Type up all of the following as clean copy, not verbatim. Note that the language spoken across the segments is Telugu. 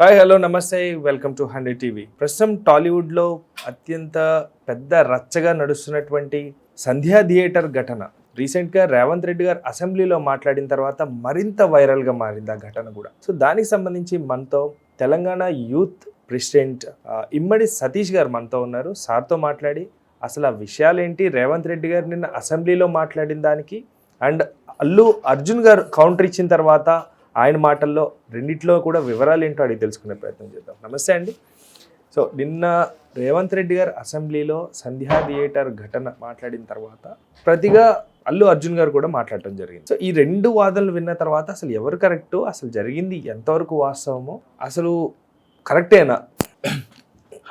హాయ్ హలో నమస్తే వెల్కమ్ టు 100 టీవీ. ప్రస్తుతం టాలీవుడ్లో అత్యంత పెద్ద రచ్చగా నడుస్తున్నటువంటి సంధ్యా థియేటర్ ఘటన రీసెంట్గా రేవంత్ రెడ్డి గారు అసెంబ్లీలో మాట్లాడిన తర్వాత మరింత వైరల్గా మారింది ఆ ఘటన కూడా. సో దానికి సంబంధించి మనతో తెలంగాణ యూత్ ప్రెసిడెంట్ ఇమ్మడి సతీష్ గారు మనతో ఉన్నారు. సార్తో మాట్లాడి అసలు ఆ విషయాలేంటి, రేవంత్ రెడ్డి గారు నిన్న అసెంబ్లీలో మాట్లాడిన దానికి అండ్ అల్లు అర్జున్ గారు కౌంటర్ ఇచ్చిన తర్వాత ఆయన మాటల్లో రెండిట్లో కూడా వివరాలు ఏంటో అడిగి తెలుసుకునే ప్రయత్నం చేద్దాం. నమస్తే అండి. సో నిన్న రేవంత్ రెడ్డి గారు అసెంబ్లీలో సంధ్యా థియేటర్ ఘటన మాట్లాడిన తర్వాత ప్రతిగా అల్లు అర్జున్ గారు కూడా మాట్లాడటం జరిగింది. సో ఈ రెండు వాదనలు విన్న తర్వాత అసలు ఎవరు కరెక్టు, అసలు జరిగింది ఎంతవరకు వాస్తవమో, అసలు కరెక్టేనా?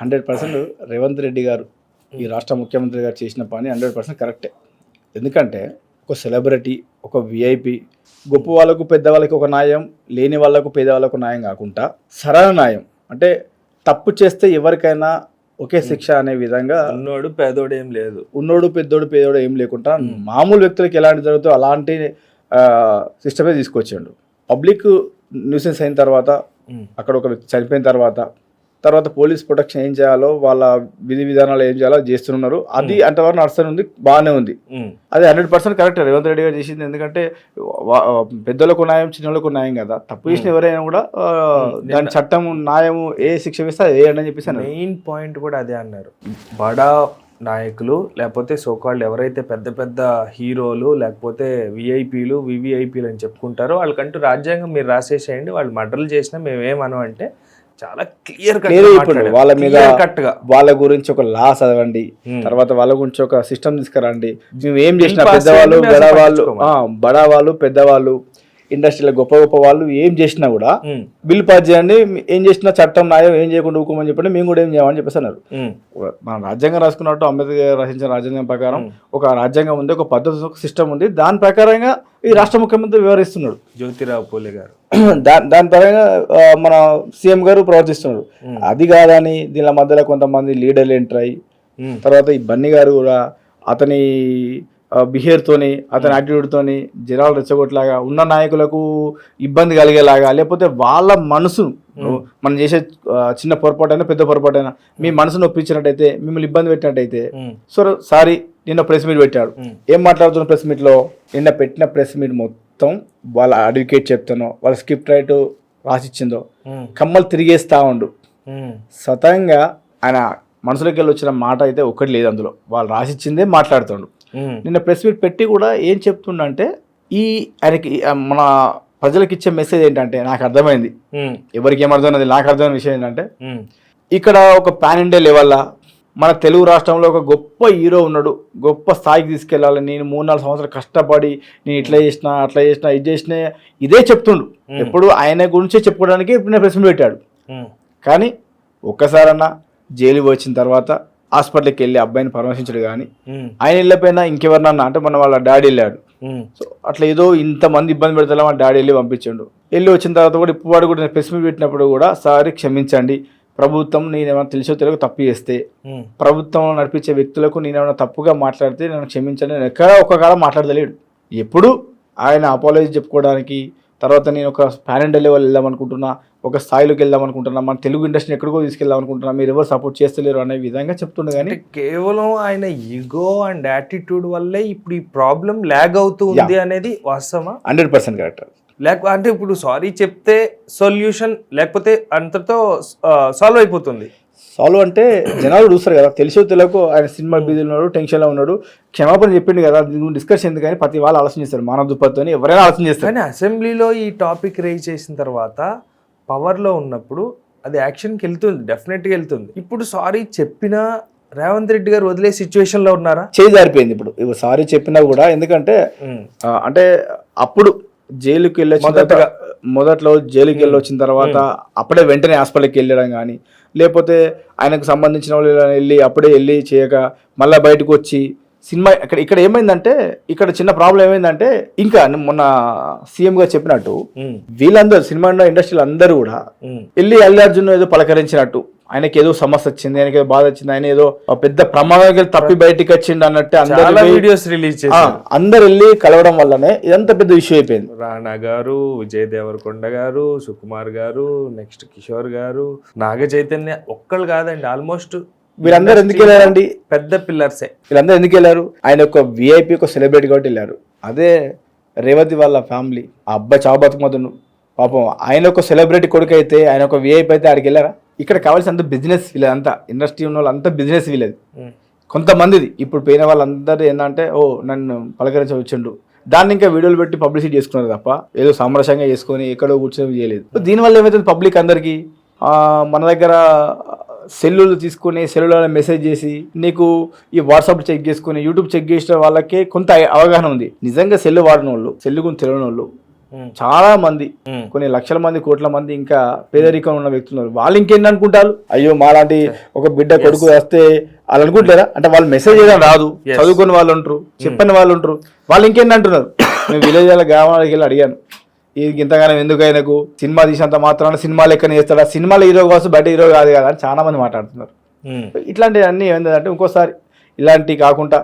100% రేవంత్ రెడ్డి గారు ఈ రాష్ట్ర ముఖ్యమంత్రి గారు చేసిన పని 100% కరెక్టే. ఎందుకంటే ఒక సెలబ్రిటీ, ఒక విఐపి, గొప్ప వాళ్ళకు పెద్దవాళ్ళకి ఒక న్యాయం, లేని వాళ్ళకు పేదవాళ్ళకు న్యాయం కాకుండా సరైన న్యాయం అంటే తప్పు చేస్తే ఎవరికైనా ఒకే శిక్ష అనే విధంగా ఉన్నోడు పేదోడు ఏం లేదు, ఉన్నోడు పెద్దోడు పేదోడు ఏం లేకుండా మామూలు వ్యక్తులకు ఎలాంటి జరుగుతుందో అలాంటి సిస్టమే తీసుకొచ్చాడు. పబ్లిక్ న్యూసెన్స్ అయిన తర్వాత, అక్కడ ఒక వ్యక్తి చనిపోయిన తర్వాత పోలీస్ ప్రొటెక్షన్ ఏం చేయాలో, వాళ్ళ విధి విధానాలు ఏం చేయాలో చేస్తున్నారు. అది అంతవరకు నడుస్తూనే ఉంది, బాగానే ఉంది. అది 100% కరెక్ట్ రేవంత్ రెడ్డి గారు చేసింది. ఎందుకంటే పెద్దలకు న్యాయం, చిన్నలకు న్యాయం కదా. తప్పు చేసిన ఎవరైనా కూడా దాని చట్టం న్యాయం ఏ శిక్ష వేస్తే అది వేయండి అని చెప్పేసి మెయిన్ పాయింట్ కూడా అదే అన్నారు. బడా నాయకులు లేకపోతే సోకాళ్ళు ఎవరైతే పెద్ద పెద్ద హీరోలు లేకపోతే విఐపీలు వివిఐపీలు అని చెప్పుకుంటారో వాళ్ళకంటూ రాజ్యాంగం మీరు రాసేసేయండి, వాళ్ళు మర్డర్లు చేసినా మేమేమనం అంటే చాలా క్లియర్ ఇప్పుడు వాళ్ళ మీద వాళ్ళ గురించి ఒక లా చదవండి, తర్వాత వాళ్ళ గురించి ఒక సిస్టమ్ తీసుకురండి. మేము ఏం చేసినా పెద్దవాళ్ళు బడా వాళ్ళు పెద్దవాళ్ళు ఇండస్ట్రీలో గొప్ప గొప్ప వాళ్ళు ఏం చేసినా కూడా బిల్ పాస్ చేయండి, ఏం చేసినా చట్టం న్యాయం ఏం చేయకుండా ఊకోమని చెప్పండి, మేము కూడా ఏం చేయమని చెప్పేసి అన్నారు. మన రాజ్యాంగం రాసుకున్నట్టు అంబేద్కర్ రచించిన రాజ్యాంగం ప్రకారం ఒక రాజ్యాంగం ఉంది, ఒక పద్ధతి, ఒక సిస్టమ్ ఉంది. దాని ప్రకారంగా ఈ రాష్ట్ర ముఖ్యమంత్రి వివరిస్తున్నాడు, జ్యోతిరావు పూలే గారు. దాని పరంగా మన సీఎం గారు ప్రవర్తిస్తున్నారు. అది కాదని దీని మధ్యలో కొంతమంది లీడర్లు ఎంటర్ అయ్యి, తర్వాత ఈ బన్నీ గారు కూడా అతని బిహేవ్తోని, అతని యాటిట్యూడ్తోని జనాలు రెచ్చగొట్టలాగా, ఉన్న నాయకులకు ఇబ్బంది కలిగేలాగా, లేకపోతే వాళ్ళ మనసును మనం చేసే చిన్న పొరపాటైనా పెద్ద పొరపాటైనా మీ మనసును ఒప్పించినట్టయితే, మిమ్మల్ని ఇబ్బంది పెట్టినట్టయితే సారీ నిన్న ప్రెస్ మీట్ పెట్టాడు. ఏం మాట్లాడుతున్న ప్రెస్ మీట్లో? నిన్న పెట్టిన ప్రెస్ మీట్ మొత్తం వాళ్ళ అడ్వకేట్ చెప్తానో, వాళ్ళ స్క్రిప్ట్ రైట్ రాసిచ్చిందో కమ్మలు తిరిగేస్తా ఉండు. స్వతంగా ఆయన మనసులోకి వెళ్ళి వచ్చిన మాట అయితే ఒకటి లేదు అందులో, వాళ్ళు రాసిచ్చిందే మాట్లాడుతుండు. నిన్న ప్రెస్ మీట్ పెట్టి కూడా ఏం చెప్తుండంటే, ఈ ఆయనకి మన ప్రజలకు ఇచ్చే మెసేజ్ ఏంటంటే, నాకు అర్థమైంది, ఎవరికి ఏమర్థమైనది నాకు అర్థమైన విషయం ఏంటంటే, ఇక్కడ ఒక పాన్ ఇండియా లెవెల్లా మన తెలుగు రాష్ట్రంలో ఒక గొప్ప హీరో ఉన్నాడు, గొప్ప స్థాయికి తీసుకెళ్ళాలి, నేను 3-4 సంవత్సరాలు కష్టపడి నేను ఇట్లా చేసిన అట్లా చేసిన ఇది చేసిన ఇదే చెప్తుండు. ఎప్పుడు ఆయన గురించే చెప్పుకోవడానికి ఇప్పుడు ప్రెస్ మీట్ పెట్టాడు. కానీ ఒక్కసారన్నా జైలు వచ్చిన తర్వాత హాస్పిటల్కి వెళ్ళి అబ్బాయిని పరామర్శించడు. కానీ ఆయన వెళ్ళిపోయినా ఇంకెవరినన్నా అంటే మన వాళ్ళ డాడీ వెళ్ళాడు. సో అట్లా ఏదో ఇంతమంది ఇబ్బంది పెడతా మా డాడీ వెళ్ళి పంపించాడు. వెళ్ళి వచ్చిన తర్వాత కూడా ఇప్పుడు వాడు కూడా ప్రెస్ మీట్ పెట్టినప్పుడు కూడా, సారీ క్షమించండి, ప్రభుత్వం నేనేమైనా తెలిసో తెలియక తప్పు చేస్తే, ప్రభుత్వం నడిపించే వ్యక్తులకు నేనేమైనా తప్పుగా మాట్లాడితే నన్ను క్షమించండి, నేను ఎక్కడ ఒక కాలం మాట్లాడలేడు. ఎప్పుడు ఆయన అపాలజీ చెప్పుకోవడానికి, తర్వాత నేను ఒక పాన్ ఇండియా లెవెల్ వెళ్దాం అనుకుంటున్నా, ఒక స్థాయిలోకి వెళ్దాం అనుకుంటున్నా, మన తెలుగు ఇండస్ట్రీని ఎక్కడికో తీసుకెళ్దాం అనుకుంటున్నా, మీరు ఎవరు సపోర్ట్ చేస్తలేరు అనే విధంగా చెప్తుండే. కానీ కేవలం ఆయన ఈగో అండ్ యాటిట్యూడ్ వల్లే ఇప్పుడు ఈ ప్రాబ్లం ల్యాగ్ అవుతుంది అనేది వాస్తవమా? 100% కరెక్ట్. లేకపోతే అంటే ఇప్పుడు సారీ చెప్తే సొల్యూషన్, లేకపోతే అంతతో సాల్వ్ అయిపోతుంది. సాల్వ్ అంటే జనాలు చూస్తారు కదా, తెలిసో తెలియకో ఆయన సినిమా బిజీలో ఉన్నాడు, టెన్షన్లో ఉన్నాడు, క్షమాపణ చెప్పిండు కదా, డిస్కస్ ఎందుకు కానీ ప్రతి వాళ్ళు ఆలోచన చేస్తారు, మానవ దుప్పతో ఎవరైనా ఆలోచన చేస్తారు. కానీ అసెంబ్లీలో ఈ టాపిక్ రేజ్ చేసిన తర్వాత పవర్లో ఉన్నప్పుడు అది యాక్షన్కి వెళ్తుంది, డెఫినెట్గా వెళ్తుంది. ఇప్పుడు సారీ చెప్పినా రేవంత్ రెడ్డి గారు వదిలే సిచ్యువేషన్లో ఉన్నారా? చేయి జారిపోయింది ఇప్పుడు సారీ చెప్పినా కూడా. ఎందుకంటే అంటే అప్పుడు జైలుకి మొదట్లో జైలుకి వెళ్ళి వచ్చిన తర్వాత అప్పుడే వెంటనే హాస్పిటల్కి వెళ్ళడం కానీ, లేకపోతే ఆయనకు సంబంధించిన వాళ్ళు వెళ్ళి అప్పుడే వెళ్ళి చేయక మళ్ళీ బయటకు వచ్చి సినిమా ఇక్కడ ఏమైందంటే, ఇక్కడ చిన్న ప్రాబ్లం ఏమైందంటే, ఇంకా మొన్న సీఎం గారు చెప్పినట్టు వీళ్ళందరూ సినిమా ఇండస్ట్రీలో అందరూ కూడా వెళ్ళి అల్లు అర్జున్ ఏదో పలకరించినట్టు, ఆయనకి ఏదో సమస్య వచ్చింది, ఆయనకి ఏదో బాధ వచ్చింది, ఆయన ఏదో పెద్ద ప్రమాదానికి తప్పి బయటికి వచ్చింది అన్నట్టు చాలా వీడియోస్ రిలీజ్ చేశారు. అందరు వెళ్ళి కలవడం వల్లనే ఇదంతా పెద్ద ఇష్యూ అయిపోయింది. రాణా గారు, విజయ్ దేవరకొండ గారు, సుకుమార్ గారు, నెక్స్ట్ కిషోర్ గారు, నాగ చైతన్య ఒక్కళ్ళు కాదండి, ఆల్మోస్ట్ వీళ్ళందరూ ఎందుకు వెళ్ళారండి? పెద్ద పిల్లర్సే. వీళ్ళందరూ ఎందుకు వెళ్ళారు? ఆయన ఒక విఐపి, ఒక సెలబ్రిటీ కాబట్టి వెళ్ళారు. అదే రేవతి వాళ్ళ ఫ్యామిలీ, ఆ అబ్బాయి చావు బతుకుమతను పాపం, ఆయన ఒక సెలబ్రిటీ కొడుకు అయితే, ఆయన ఒక విఐపి అయితే ఆడికి వెళ్ళారా? ఇక్కడ కావాల్సిన అంత బిజినెస్ వీళ్ళంతా, ఇండస్ట్రీ ఉన్న వాళ్ళు అంతా బిజినెస్ వీళ్ళది. కొంతమందిది ఇప్పుడు పోయిన వాళ్ళందరూ ఏంటంటే ఓ నన్ను పలకరించి వచ్చిండు, దాన్ని ఇంకా వీడియోలు పెట్టి పబ్లిసిటీ చేసుకున్నారు తప్ప ఏదో సామరస్యంగా చేసుకొని ఎక్కడో కూర్చొని చేయలేదు. దీనివల్ల ఏమవుతుంది, పబ్లిక్ అందరికీ మన దగ్గర సెల్లులు తీసుకొని సెల్లులో మెసేజ్ చేసి నీకు ఈ వాట్సాప్ చెక్ చేసుకుని యూట్యూబ్ చెక్ చేసిన వాళ్ళకే కొంత అవగాహన ఉంది. నిజంగా సెల్లు వాడిన వాళ్ళు, సెల్లు గురించి తెలియని వాళ్ళు చాలా మంది, కొన్ని లక్షల మంది, కోట్ల మంది ఇంకా పేదరికం ఉన్న వ్యక్తులు. వాళ్ళు ఇంకేంటి అనుకుంటారు, అయ్యో మాలాంటి ఒక బిడ్డ కొడుకు వస్తే వాళ్ళు అనుకుంటారా? అంటే వాళ్ళు మెసేజ్ చేయడం రాదు, చదువుకుని వాళ్ళు ఉంటారు, చెప్పని వాళ్ళు ఉంటారు, వాళ్ళు ఇంకేంటి అంటున్నారు. మేము విలేజ్ గ్రామాలకు వెళ్ళి అడిగాను, ఇంతగానో ఎందుకు ఆయనకు సినిమా తీసినంత మాత్రాన సినిమా లెక్కన చేస్తాడా, సినిమాలో హీరో కోసం బయట హీరో కాదు కదా అని చాలా మంది మాట్లాడుతున్నారు. ఇట్లాంటివన్నీ ఏంటంటే ఇంకోసారి ఇలాంటివి కాకుండా,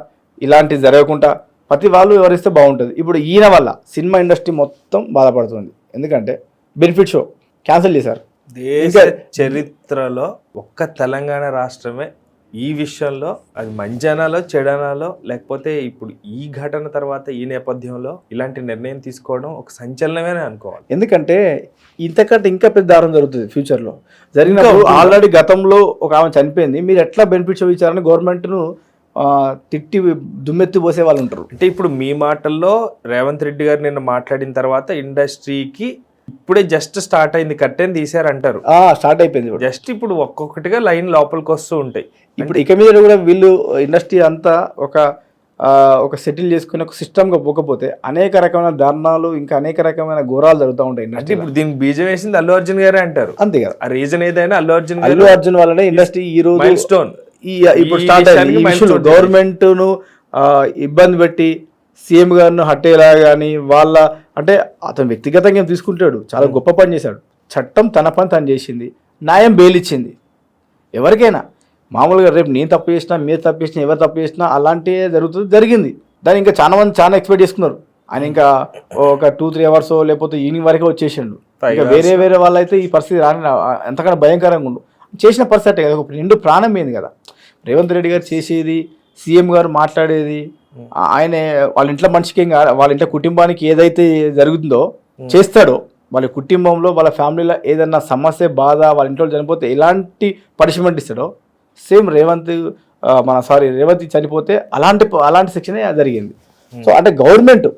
ఇలాంటివి జరగకుండా ప్రతి వాళ్ళు వివరిస్తే బాగుంటుంది. ఇప్పుడు ఈయన వల్ల సినిమా ఇండస్ట్రీ మొత్తం బాధపడుతుంది. ఎందుకంటే బెనిఫిట్ షో క్యాన్సిల్ చేశారు. దేశ చరిత్రలో ఒక్క తెలంగాణ రాష్ట్రమే ఈ విషయంలో, అది మంచనాలో చెడనాలో లేకపోతే ఇప్పుడు ఈ ఘటన తర్వాత ఈ నేపథ్యంలో ఇలాంటి నిర్ణయం తీసుకోవడం ఒక సంచలనమే అనుకోవాలి. ఎందుకంటే ఇంతకంటే ఇంకా పెద్ద దారుణం జరుగుతుంది ఫ్యూచర్లో. జరిగినప్పుడు ఆల్రెడీ గతంలో ఒక ఆమె చనిపోయింది, మీరు ఎట్లా బెనిఫిట్ షో ఇచ్చారని గవర్నమెంట్ను తిట్టి దుమ్మెత్తి పోసే వాళ్ళు ఉంటారు. అంటే ఇప్పుడు మీ మాటల్లో రేవంత్ రెడ్డి గారు నిన్న మాట్లాడిన తర్వాత ఇండస్ట్రీకి ఇప్పుడే జస్ట్ స్టార్ట్ అయింది, కట్టెని తీసారంటారు. స్టార్ట్ అయిపోయింది, జస్ట్ ఇప్పుడు ఒక్కొక్కటిగా లైన్ లోపలికి వస్తూ ఉంటాయి. ఇప్పుడు ఇక మీద కూడా వీళ్ళు ఇండస్ట్రీ అంతా ఒక సెటిల్ చేసుకుని ఒక సిస్టమ్గా పోకపోతే అనేక రకమైన ధర్నాలు, ఇంకా అనేక రకమైన ఘోరాలు జరుగుతూ ఉంటాయి. అంటే ఇప్పుడు దీనికి బీజం వేసింది అల్లు అర్జున్ గారే అంటారు. అంతే కదా, ఆ రీజన్ ఏదైనా అల్లు అర్జున్ వల్లనే ఇండస్ట్రీ ఈ రోజు మైల్ స్టోన్ ఇప్పుడు స్టార్ట్ అయింది. గవర్నమెంట్ ను ఇబ్బంది పెట్టి సీఎం గారిను హట్టేలా కానీ వాళ్ళ అంటే అతను వ్యక్తిగతంగా ఏం తీసుకుంటాడు, చాలా గొప్ప పని చేశాడు. చట్టం తన పని తను చేసింది, న్యాయం బెయిల్ ఇచ్చింది. ఎవరికైనా మామూలుగా రేపు నేను తప్పు చేసినా, మీరు తప్పు చేసినా, ఎవరు తప్పు చేసినా అలాంటివే జరిగింది. దాన్ని ఇంకా చాలా మంది చాలా ఎక్స్పెక్ట్ చేసుకున్నారు. ఆయన ఇంకా ఒక 2-3 అవర్స్ లేకపోతే ఈవినింగ్ వరకే వచ్చేసిండు. ఇంకా వేరే వాళ్ళైతే ఈ పరిస్థితి ఎంతకన్నా భయంకరంగా ఉండు చేసిన పరిస్థితి కదా, ఒక నిండు ప్రాణం పోయింది కదా. రేవంత్ రెడ్డి గారు చేసేది, సీఎం గారు మాట్లాడేది, ఆయన వాళ్ళ ఇంట్లో మనిషికి వాళ్ళ ఇంట్లో కుటుంబానికి ఏదైతే జరుగుతుందో చేస్తాడో, వాళ్ళ కుటుంబంలో వాళ్ళ ఫ్యామిలీలో ఏదన్నా సమస్య, బాధ, వాళ్ళ ఇంట్లో చనిపోతే ఎలాంటి పనిష్మెంట్ ఇస్తాడో సేమ్ రేవంత్ చనిపోతే అలాంటి శిక్షణ జరిగింది. సో అంటే గవర్నమెంట్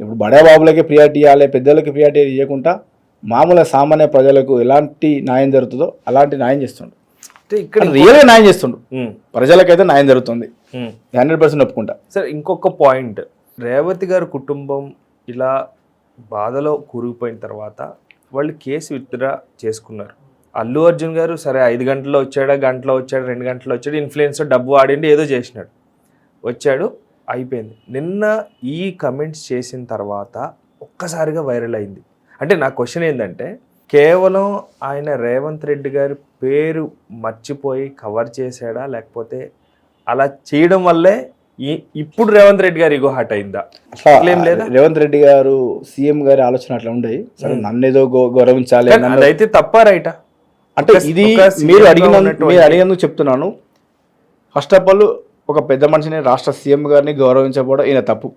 ఇప్పుడు బడా బాబులకి ప్రియారిటీ ఇవ్వాలి, పెద్దలకి ప్రియారిటీ ఇవ్వకుండా మామూలు సామాన్య ప్రజలకు ఎలాంటి న్యాయం జరుగుతుందో అలాంటి న్యాయం చేస్తుండు. ఇక్కడ రియల్గా న్యాయం చేస్తుండు, ప్రజలకైతే న్యాయం జరుగుతుంది, 100% ఒప్పుకుంటా. సార్ ఇంకొక పాయింట్, రేవతి గారి కుటుంబం ఇలా బాధలో కూరుకుపోయిన తర్వాత వాళ్ళు కేసు విత్డ్రా చేసుకున్నారు. అల్లు అర్జున్ గారు సరే 5 గంటల్లో వచ్చాడా, గంటలో వచ్చాడు, 2 గంటల్లో వచ్చాడు, ఇన్ఫ్లుయెన్సర్ డబ్బు ఆడిండి ఏదో చేసినాడు, వచ్చాడు, అయిపోయింది. నిన్న ఈ కమెంట్స్ చేసిన తర్వాత ఒక్కసారిగా వైరల్ అయింది. అంటే నా క్వశ్చన్ ఏంటంటే, కేవలం ఆయన రేవంత్ రెడ్డి గారి పేరు మర్చిపోయి కవర్ చేశాడా, లేకపోతే అలా చేయడం వల్లే ఇప్పుడు రేవంత్ రెడ్డి గారు ఇగో హట్ అయిందా? లేదా రేవంత్ రెడ్డి గారు సీఎం గారి ఆలోచన అట్లా ఉండేది, సరే నన్ను ఏదో గౌరవించాలి, అదైతే తప్ప రైటా? అంటే ఇది మీరు అడిగినందుకు చెప్తున్నాను. ఫస్ట్ ఆఫ్ ఆల్ ఒక పెద్ద మనిషిని, రాష్ట్ర సీఎం గారిని గౌరవించబోవడం ఈయన తప్పు.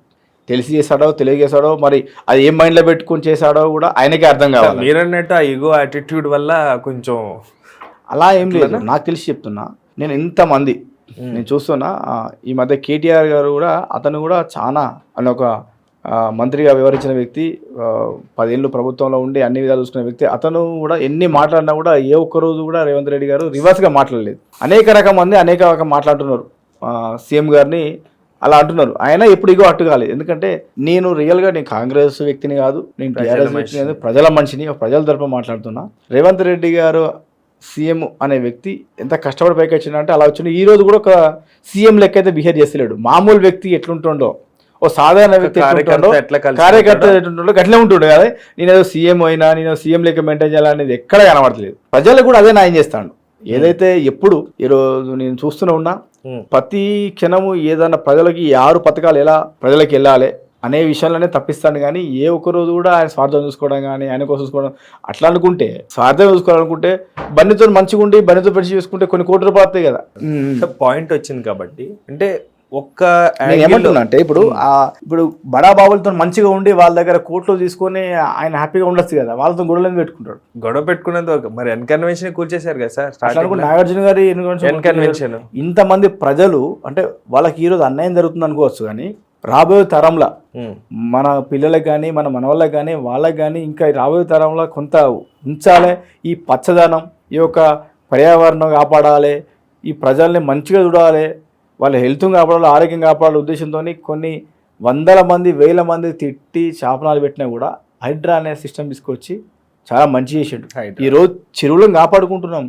తెలిసి చేశాడో తెలియజేశాడో, మరి అది ఏం మైండ్లో పెట్టుకుని చేశాడో కూడా ఆయనకే అర్థం కావాలి. మీరన్నట్టు ఆ ఈగో యాటిట్యూడ్ వల్ల కొంచెం అలా ఏం లేదు, నాకు తెలిసి చెప్తున్నా. నేను ఇంతమంది నేను చూస్తున్నా, ఈ మధ్య కేటీఆర్ గారు కూడా, అతను కూడా చాలా అని ఒక మంత్రిగా వివరించిన వ్యక్తి, 10 ఏళ్ళు ప్రభుత్వంలో ఉండి అన్ని విధాలు చూసుకునే వ్యక్తి. అతను కూడా ఎన్ని మాట్లాడినా కూడా ఏ ఒక్కరోజు కూడా రేవంత్ రెడ్డి గారు రివర్స్గా మాట్లాడలేదు. అనేక రకం మంది అనేక రకం మాట్లాడుతున్నారు సీఎం గారిని, అలా అంటున్నారు. ఆయన ఎప్పుడు ఇగో అట్టు కాలేదు. ఎందుకంటే నేను రియల్గా నేను కాంగ్రెస్ వ్యక్తిని కాదు, నేను టీఆర్ఎస్ వ్యక్తిని కాదు, ప్రజల మనిషిని, ప్రజల తరపున మాట్లాడుతున్నా. రేవంత్ రెడ్డి గారు సీఎం అనే వ్యక్తి ఎంత కష్టపడి పైకి వచ్చిందంటే అలా వచ్చింది. ఈ రోజు కూడా ఒక సీఎం లెక్క అయితే బిహేవ్ చేస్తలేడు. మామూలు వ్యక్తి ఎట్లుంటుండో, ఓ సాధారణ వ్యక్తి కార్యకర్త ఎట్లుంటుండో అట్లే ఉంటుండే కదా. నేనేదో సీఎం అయినా, నేను సీఎం లెక్క మెయింటైన్ చేయాలనేది ఎక్కడ కనబడలేదు. ప్రజలకు కూడా అదే న్యాయం చేస్తాడు. ఏదైతే ఎప్పుడు ఈరోజు నేను చూస్తూనే ఉన్నా ప్రతి క్షణము ఏదైనా ప్రజలకి ఈ 6 పథకాలు ఎలా ప్రజలకు వెళ్ళాలి అనే విషయంలోనే తప్పిస్తాను కానీ ఏ ఒక్క రోజు కూడా ఆయన స్వార్థం చూసుకోవడం కానీ ఆయన కోసం చూసుకోవడం అట్లా అనుకుంటే స్వార్థం చూసుకోవాలనుకుంటే బండితో మంచిగా ఉండి బండితో పెట్టి చూసుకుంటే కొన్ని కోట్ల రూపాయలు వస్తాయి కదా. పాయింట్ వచ్చింది కాబట్టి అంటే ఒక్క నేను ఏమంటున్నా అంటే ఇప్పుడు బడా బాబులతో మంచిగా ఉండి వాళ్ళ దగ్గర కోట్లు తీసుకొని ఆయన హ్యాపీగా ఉండొచ్చు కదా, వాళ్ళతో గొడవలు పెట్టుకుంటాడు. గొడవ పెట్టుకునేంత వరకు మరి ఎన్కన్వెన్షన్ కూర్చేశారు కదా సార్. నాగార్జున గారి ఎన్కన్వెన్షన్ ఇంతమంది ప్రజలు అంటే వాళ్ళకి ఈరోజు అన్యాయం జరుగుతుంది అనుకోవచ్చు కానీ రాబోయే తరంలో మన పిల్లలకు కానీ మన మనవాళ్ళకి కానీ వాళ్ళకి కానీ ఇంకా రాబోయే తరంలో కొంత ఉంచాలి. ఈ పచ్చదనం ఈ యొక్క పర్యావరణం కాపాడాలి, ఈ ప్రజల్ని మంచిగా చూడాలి, వాళ్ళ హెల్త్ కాపాడాలి, ఆరోగ్యం కాపాడాలి ఉద్దేశంతో కొన్ని వందల మంది 1000 మంది తిట్టి శాపనాలు పెట్టినా కూడా హైడ్రా అనే సిస్టమ్ తీసుకొచ్చి చాలా మంచి చేసాడు. ఈరోజు చెరువులను కాపాడుకుంటున్నాం.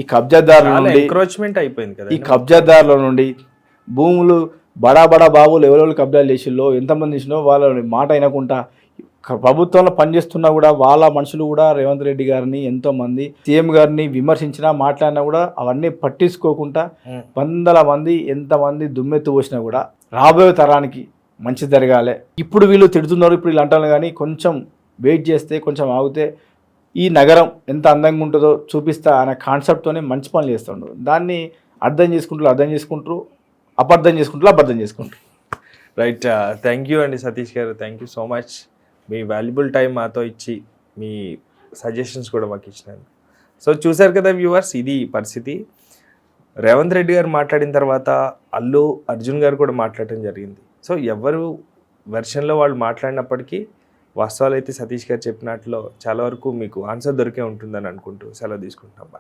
ఈ కబ్జాదారుల నుండి ఎంక్రోచ్మెంట్ అయిపోయింది కదా, ఈ కబ్జాదారుల నుండి భూములు బడా బాబులు ఎవరెవరు కబ్జాలు చేసిల్లో ఎంతమంది చేసినో వాళ్ళ మాట వినకుండా ప్రభుత్వంలో పనిచేస్తున్నా కూడా వాళ్ళ మనుషులు కూడా రేవంత్ రెడ్డి గారిని ఎంతోమంది సీఎం గారిని విమర్శించినా మాట్లాడినా కూడా అవన్నీ పట్టించుకోకుండా వందల మంది ఎంతమంది దుమ్మెత్తు పోసినా కూడా రాబోయే తరానికి మంచి జరగాలి. ఇప్పుడు వీళ్ళు తిడుతున్నారు, ఇప్పుడు వీళ్ళు అంటారు కానీ కొంచెం వెయిట్ చేస్తే కొంచెం ఆగితే ఈ నగరం ఎంత అందంగా ఉంటుందో చూపిస్తా అనే కాన్సెప్ట్తోనే మంచి పనులు చేస్తుండ్రు. దాన్ని అర్థం చేసుకుంటారు, అపార్థం చేసుకుంటారు. రైట్, థ్యాంక్ యూ అండి సతీష్ గారు, thank you so much. Me valuable time మాతో ఇచ్చి మీ సజెషన్స్ కూడా మాకు ఇచ్చినారు. సో చూశారు కదా వ్యూవర్స్, ఇది పరిస్థితి. రేవంత్ రెడ్డి గారు మాట్లాడిన తర్వాత అల్లు అర్జున్ గారు కూడా మాట్లాడటం జరిగింది. సో ఎవరు వెర్షన్లో వాళ్ళు మాట్లాడినప్పటికీ వాస్తవాలు అయితే సతీష్ గారు చెప్పినట్లో చాలా వరకు మీకు ఆన్సర్ దొరికే ఉంటుందని అనుకుంటూ సెలవు తీసుకుంటున్నాం.